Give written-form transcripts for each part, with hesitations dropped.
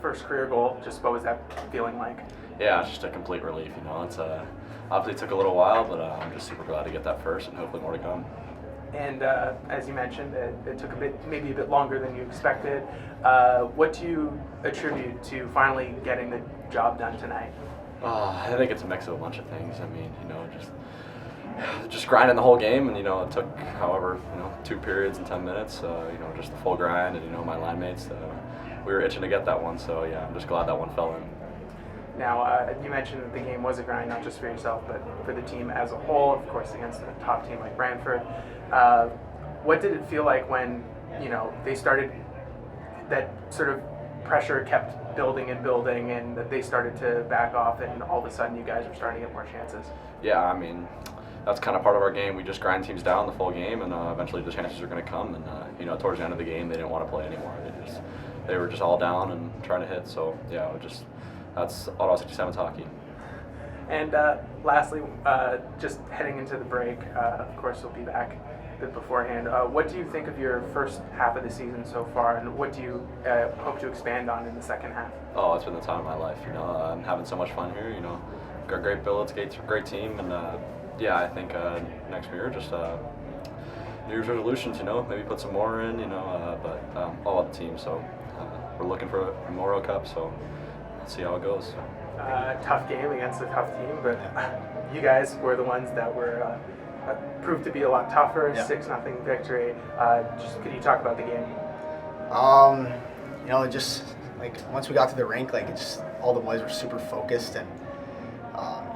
first career goal. Just what was that feeling like? Yeah, it's just a complete relief. It's obviously took a little while, but I'm just super glad to get that first, and hopefully more to come. And as you mentioned, it took maybe a bit longer than you expected. What do you attribute to finally getting the job done tonight? I think it's a mix of a bunch of things. Just grinding the whole game, and it took however 2 periods and 10 minutes. Just the full grind, and my line mates, we were itching to get that one. So yeah, I'm just glad that one fell in. Now, you mentioned that the game was a grind, not just for yourself, but for the team as a whole, of course, against a top team like Brantford. What did it feel like when, they started, that sort of pressure kept building and that they started to back off, and all of a sudden you guys were starting to get more chances? Yeah, that's kind of part of our game. We just grind teams down the full game, and eventually the chances are going to come. And, towards the end of the game, they didn't want to play anymore. They were just all down and trying to hit. So, yeah, that's Ottawa 67's hockey. And lastly, just heading into the break, of course we'll be back a bit beforehand. What do you think of your first half of the season so far, and what do you hope to expand on in the second half? Oh, it's been the time of my life. I'm having so much fun here. Got great billets, great team, and I think next year just New Year's resolutions. Maybe put some more in. But all about the team. So we're looking for a Memorial Cup. So let's see how it goes. Tough game against a tough team, but you guys were the ones that were proved to be a lot tougher. Yeah. 6-0 victory. Just could you talk about the game? Just like once we got to the rink, all the boys were super focused, and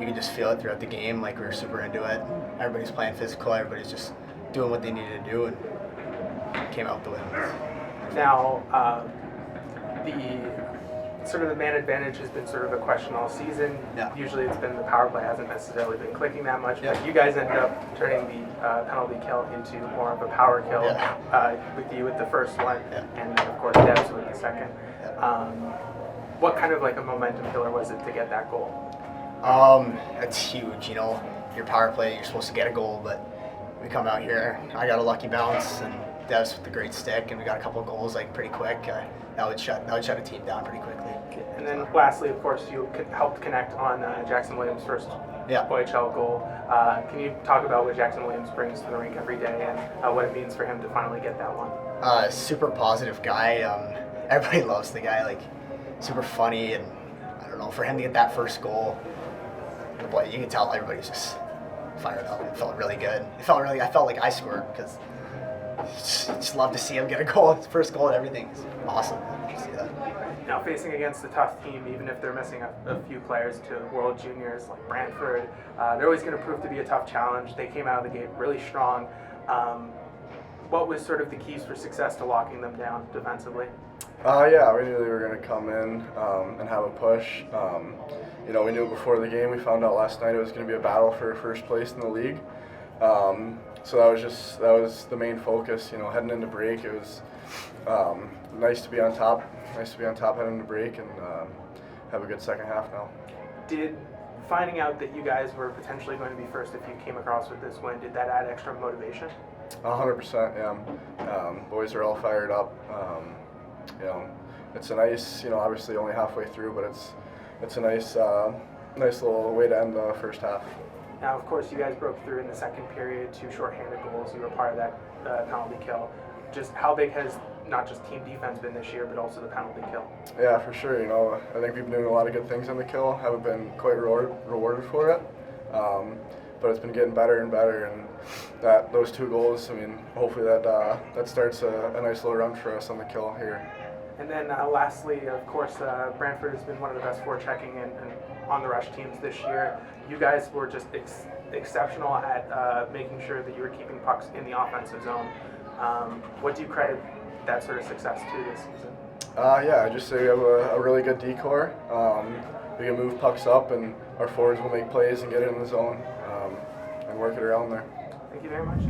you could just feel it throughout the game. Like we were super into it. Everybody's playing physical. Everybody's just doing what they needed to do, and came out with the win. Now, the man advantage has been sort of a question all season. Yeah. Usually it's been the power play hasn't necessarily been clicking that much, Yeah. but you guys ended up turning the penalty kill into more of a power kill. With you with the first one, Yeah. and then of course Debs with the second. Yeah. What kind of like a momentum killer was it to get that goal? It's huge. Your power play, you're supposed to get a goal, but we come out here. I got a lucky bounce, and Devs with the great stick, and we got a couple of goals pretty quick. That would shut a team down pretty quickly. And then lastly, of course, you helped connect on Jackson Williams' first OHL goal. Can you talk about what Jackson Williams brings to the rink every day, and what it means for him to finally get that one? Super positive guy. Everybody loves the guy. Super funny, and I don't know, for him to get that first goal, boy, you can tell everybody's just fired up. It felt really good. I felt like I scored, because just love to see him get a goal. His first goal and everything. It's awesome to see that. Now, facing against a tough team, even if they're missing a few players to World Juniors like Brantford, they're always going to prove to be a tough challenge. They came out of the gate really strong. What was sort of the keys for success to locking them down defensively? We knew they were going to come in and have a push. We knew before the game. We found out last night it was going to be a battle for first place in the league. So that was the main focus. Heading into break, it was nice to be on top. Nice to be on top heading into break and have a good second half now. Did finding out that you guys were potentially going to be first if you came across with this win, did that add extra motivation? 100%, yeah. Boys are all fired up. It's a nice, obviously only halfway through, but it's a nice little way to end the first half. Now, of course, you guys broke through in the second period, 2 shorthanded goals. You were part of that penalty kill. Just how big has not just team defense been this year, but also the penalty kill? Yeah, for sure. I think we've been doing a lot of good things on the kill. Haven't been quite rewarded for it, but it's been getting better and better. And those 2 goals, hopefully that starts a nice little run for us on the kill here. And then lastly, of course, Brantford has been one of the best forechecking and on the rush teams this year. You guys were just exceptional at making sure that you were keeping pucks in the offensive zone. What do you credit that sort of success to this season? I just say we have a really good decor. We can move pucks up, and our forwards will make plays and get it in the zone and work it around there. Thank you very much.